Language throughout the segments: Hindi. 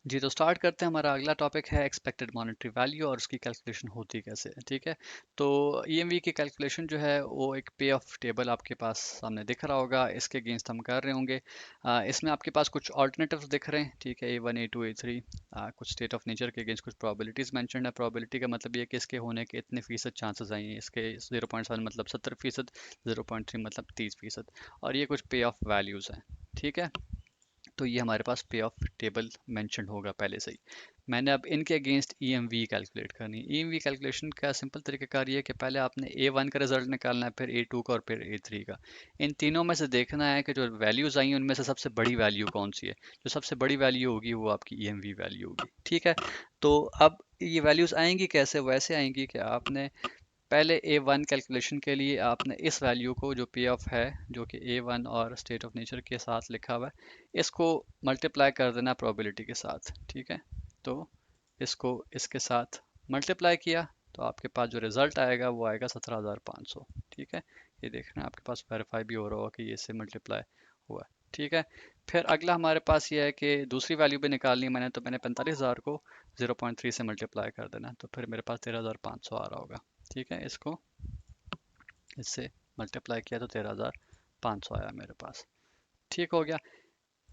जी, तो स्टार्ट करते हैं। हमारा अगला टॉपिक है एक्सपेक्टेड मॉनेटरी वैल्यू और उसकी कैलकुलेशन होती कैसे है, ठीक है। तो ईएमवी की कैलकुलेशन जो है वो एक पे ऑफ टेबल आपके पास सामने दिख रहा होगा, इसके अगेंस्ट हम कर रहे होंगे। इसमें आपके पास कुछ ऑल्टरनेटिव्स दिख रहे हैं, ठीक है, A1 A2 A3। कुछ स्टेट ऑफ नेचर के अगेंस्ट कुछ प्रोबेबिलिटीज मेंशन है। प्रोबेबिलिटी का मतलब ये है कि इसके होने के इतने फीसद चांसेस आई हैं। इसके 0.7 मतलब 70%, 0.3 मतलब 30%। और ये कुछ पे ऑफ वैल्यूज़ हैं, ठीक है। तो ये हमारे पास पे ऑफ टेबल मेंशन होगा पहले से ही। मैंने अब इनके अगेंस्ट ईएमवी कैलकुलेट करनी है। ईएमवी कैलकुलेशन का सिंपल तरीकाकार ये है कि पहले आपने ए1 का रिजल्ट निकालना है, फिर ए2 का और फिर ए3 का। इन तीनों में से देखना है कि जो वैल्यूज आई हैं उनमें से सबसे बड़ी वैल्यू कौन सी है। जो सबसे बड़ी वैल्यू होगी वो आपकी ईएमवी वैल्यू होगी, ठीक है। तो अब ये वैल्यूज आएंगी कैसे? वैसे आएंगी कि आपने पहले A1 कैलकुलेशन के लिए आपने इस वैल्यू को, जो पी ऑफ है, जो कि A1 और स्टेट ऑफ नेचर के साथ लिखा हुआ है, इसको मल्टीप्लाई कर देना प्रोबेबिलिटी के साथ, ठीक है। तो इसको इसके साथ मल्टीप्लाई किया तो आपके पास जो रिजल्ट आएगा वो आएगा 17,500, ठीक है। ये देखना आपके पास वेरीफाई भी हो रहा होगा कि ये इससे मल्टीप्लाई हुआ है, ठीक है। फिर अगला हमारे पास ये है कि दूसरी वैल्यू भी निकालनी है मैंने, तो मैंने 45,000 को 0.3 से मल्टीप्लाई कर देना, तो फिर मेरे पास 13,500 आ रहा होगा, ठीक है। इसको इससे मल्टीप्लाई किया तो 13,500 आया मेरे पास, ठीक हो गया।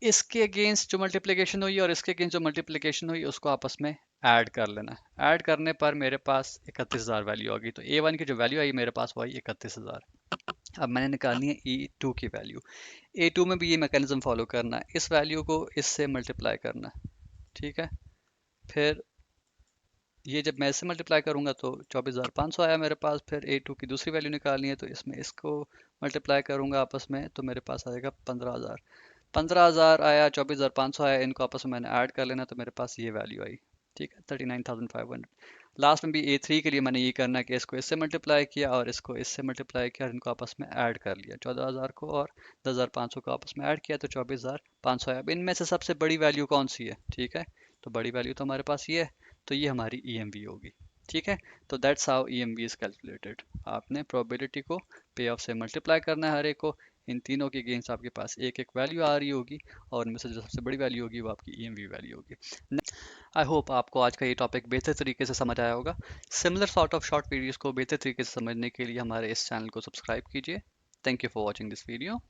इसके अगेंस्ट जो मल्टीप्लिकेशन हुई और इसके अगेंस्ट जो मल्टीप्लिकेशन हुई उसको आपस में ऐड कर लेना है। ऐड करने पर मेरे पास 31,000 वैल्यू आ गई। तो A1 की जो वैल्यू आई मेरे पास वो आई 31,000। अब मैंने निकालनी है E2 की वैल्यू। A2 में भी ये मैकेनिज्म फॉलो करना है, इस वैल्यू को इससे मल्टीप्लाई करना है, ठीक है। फिर ये जब मैं इससे मल्टीप्लाई करूंगा तो 24,500 आया मेरे पास। फिर A2 की दूसरी वैल्यू निकालनी है तो इसमें इसको मल्टीप्लाई करूंगा आपस में, तो मेरे पास आएगा 15,000। 15,000 आया, 24,500 आया, इनको आपस में मैंने ऐड कर लेना तो मेरे पास ये वैल्यू आई, ठीक है, 39,500। लास्ट में भी A3 के लिए मैंने ये करना है कि इसको इससे मल्टीप्लाई किया और इसको इससे मल्टीप्लाई किया और इनको आपस में ऐड कर लिया। 14,000 को और 10,500 को आपस में ऐड किया तो 24,500 आया। अब इनमें से सबसे बड़ी वैल्यू कौन सी है, ठीक है। तो बड़ी वैल्यू तो हमारे पास ये है, तो ये हमारी ईएमवी होगी, ठीक है। तो that's how EMV is calculated. आपने प्रोबेबिलिटी को पे ऑफ से मल्टीप्लाई करना है हर एक को। इन तीनों के अगेंस्ट आपके पास एक एक वैल्यू आ रही होगी और उनमें से जो सबसे बड़ी वैल्यू होगी वो आपकी ईएमवी वैल्यू होगी। आई होप आपको आज का ये टॉपिक बेहतर तरीके से समझ आया होगा। Similar sort of short videos को बेहतर तरीके से समझने के लिए हमारे इस चैनल को सब्सक्राइब कीजिए। Thank you for watching this video.